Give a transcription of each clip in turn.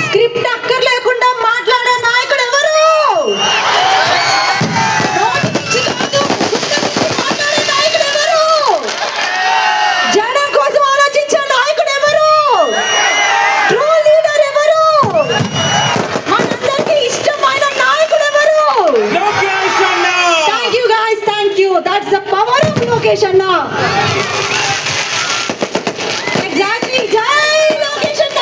Script అక్కర్ లేకుండా మాట్లాడే నాయకుడు ఎవరు? మాట్లాడే నాయకుడు ఎవరు? జనం కోసం ఆలోచించే నాయకుడు ఎవరు? ట్రూ లీడర్ ఎవరు? మనందరికీ ఇష్టమైన నాయకుడు ఎవరు? లోకేష్ అన్న. Thank you guys, thank you. That's the power of Lokesh అన్న. ఎగ్జాక్ట్లీ. జై లోకేష్ అన్న.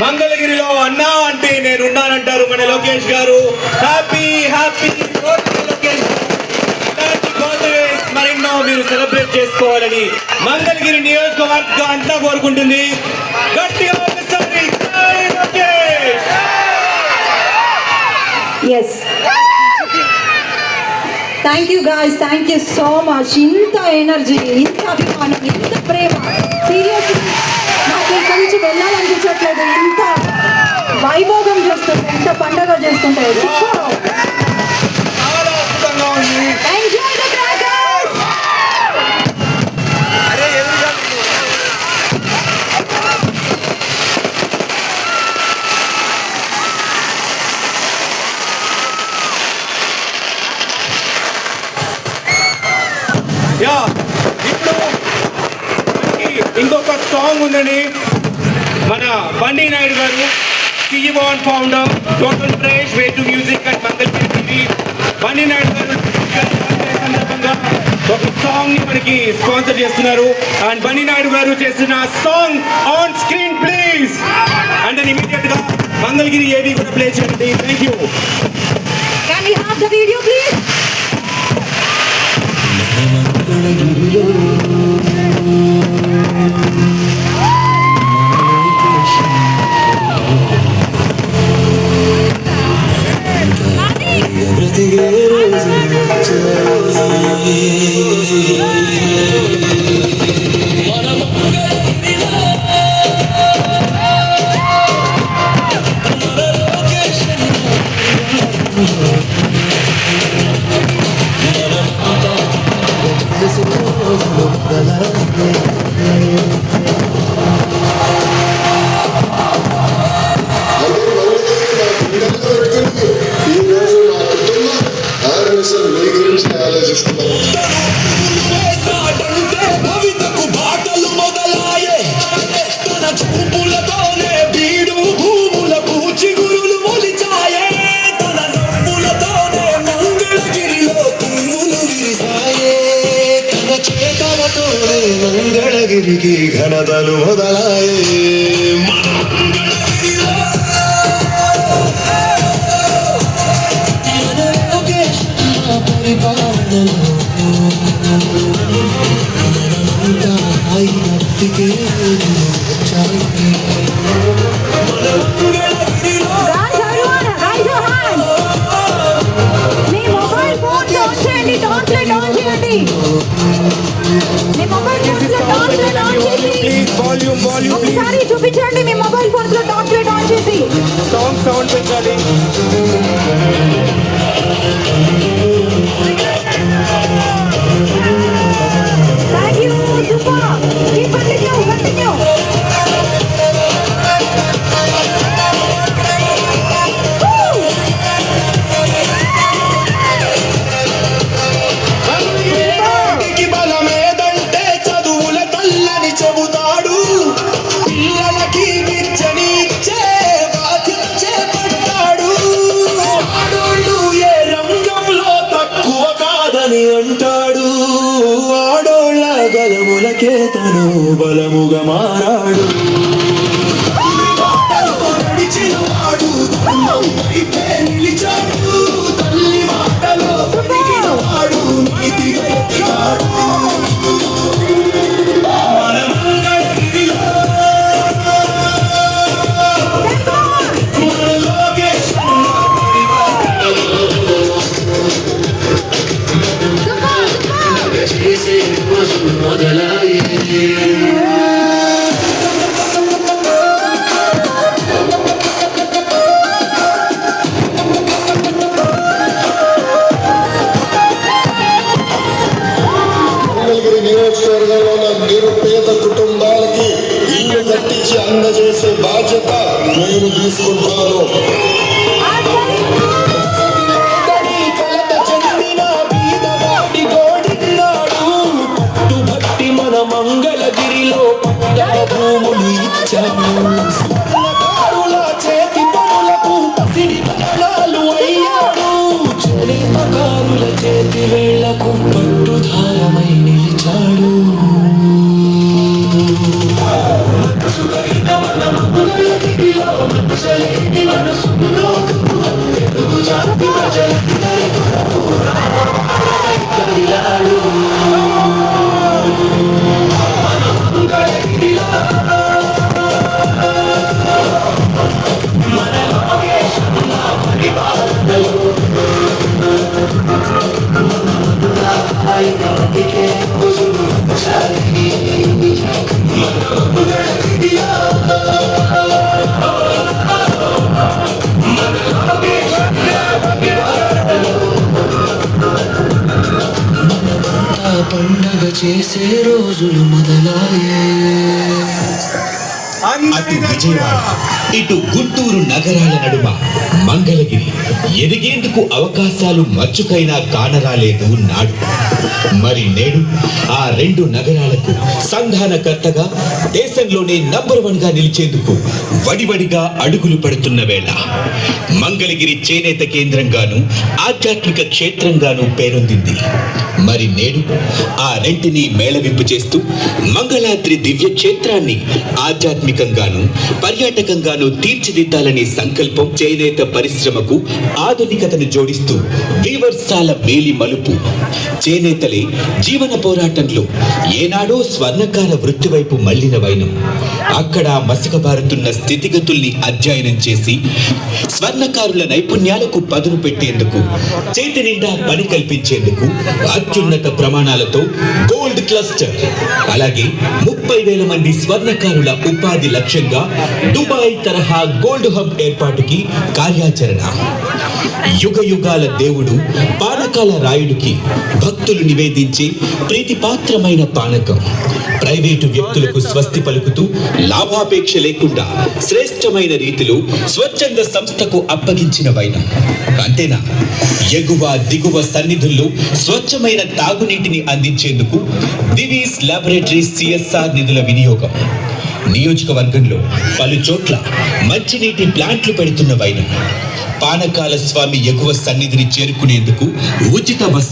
మంగళగిరిలో అన్నా అంటే నేనున్నానంటారు మన లోకేష్ గారు. Happy happy Lokesh. ఇలాంటి బర్త్డేస్ మరెన్నో మీరు సెలబ్రేట్ చేసుకోవాలని మంగళగిరి నియోజకవర్గం అంతా కోరుకుంటుంది. గట్టిగా ఒకసారి జై Lokesh. Yes, thank you guys, thank you so much. ఇంత ఎనర్జీ, ఇంత అభిమానం, ఇంత ప్రేమ. సీరియస్లీ నాకు ఇక్కడి నుంచి వెళ్ళాలనిపించట్లేదు. ఇంత వైభోగం చేస్తుంటే, ఇంత పండగ చేస్తుంటే చాలా అద్భుతంగా ఉంది. Enjoy the crackers. యా, ఇప్పుడు మనకి ఇంకొక సాంగ్ ఉందండి. మన బండి నాయుడు గారు, CEO and founder, total fresh way to music and Mangalagiri TV. బండి నాయుడు గారు సందర్భంగా ఒక సాంగ్ ని మనకి స్పాన్సర్ చేస్తున్నారు. అండ్ బండి నాయుడు గారు చేసిన song on screen please. And then immediate గా మంగళగిరి ఏవి కూడా ప్లే చేయండి. Thank you. Can we have the video please? మంగళగిరికి ఘనతలు మొదలాయే. ఒకసారి చూపించండి మీ మొబైల్ ఫోన్స్ లో టార్చ్ లైట్ ఆన్ చేసి. సౌండ్ పెంచాలి. Thank you. సూపర్. కంటిన్యూ. బలమేదంటే చదువుల తల్లని చెబుతాడు. పిల్లలకి విద్యనిచ్చే బాధ్యత చేపట్టాడు. బాధ్యత నేను తీసుకుంటాను. తడి కలత చెందిన బీదవాడి గోడిన్నాడు. పట్టుబట్టి మన మంగళగిరిలో పట్టణ భూములు ఇచ్చాము. స్వర్ణకారుల చేతి పనులకు పసిడి కణాలు అయ్యాడు. చేనేతకారుల చేతి వేళ్లకు పట్టుధారమై నిలిచాడు. పండగ చేసే రోజులు మొదలాయే. అటు విజయవాడ ఇటు గుంటూరు నగరాల నడుమ మంగళగిరి ఎదిగేందుకు అవకాశాలు మచ్చుకైనా కానరాలేదు నాడు. మరి నేడు ఆ రెండు నగరాలకు సంధానకర్తగా దేశంలోనే నంబర్ 1 గా నిలిచేందుకు వడివడిగా అడుగులు పడుతున్న వేళ మంగళగిరి చేనేత కేంద్రంగాను ఆధ్యాత్మిక క్షేత్రంగాను పేరొందింది. మరి నేడు ఆ రెంటిని మేళవింపు చేస్తూ మంగళాద్రి దివ్య క్షేత్రాన్ని ఆధ్యాత్మికంగాను పర్యాటకంగాను తీర్చిదిద్దాలనే సంకల్పం చేనేత పరిశ్రమకు ఆధునికతను జోడిస్తూ వీవర్సాల మేలి మలుపు. చేనేతలే జీవన పోరాటంలో ఏనాడో స్వర్ణకార వృత్తి వైపు మళ్లిన వైనం అక్కడ మసకబారుతున్న స్థితిగతుల్ని అధ్యయనం చేసి స్వర్ణకారుల నైపుణ్యాలకు పదును పెట్టేందుకు చేతి నిండా పని కల్పించేందుకు అత్యున్నత ప్రమాణాలతో గోల్డ్ క్లస్టర్ అలాగే 30,000 మంది స్వర్ణకారుల ఉపాధి లక్ష్యంగా దుబాయ్ తరహా గోల్డ్ హబ్ ఏర్పాటుకి కార్యాచరణ. యుగ యుగాల దేవుడు పానకాల రాయుడికి భక్తులు నివేదించే ప్రీతిపాత్రమైన పానకం ప్రైవేటు వ్యక్తులకు స్వస్తి పలుకుతూ లాభాపేక్ష లేకుండా శ్రేష్టమైన రీతిలో స్వచ్ఛంద సంస్థకు అప్పగించిన వైనం. అంతేనా, ఎగువ దిగువ సన్నిధుల్లో స్వచ్ఛమైన తాగునీటిని అందించేందుకు దివీస్ ల్యాబొరేటరీస్ CSR నిధుల వినియోగం. నియోజకవర్గంలో పలు చోట్ల మంచినీటి ప్లాంట్లు పెడుతున్న వైనం. పానకాల స్వామి ఎగువ సన్నిధిని చేరుకునేందుకు ఉచిత బస్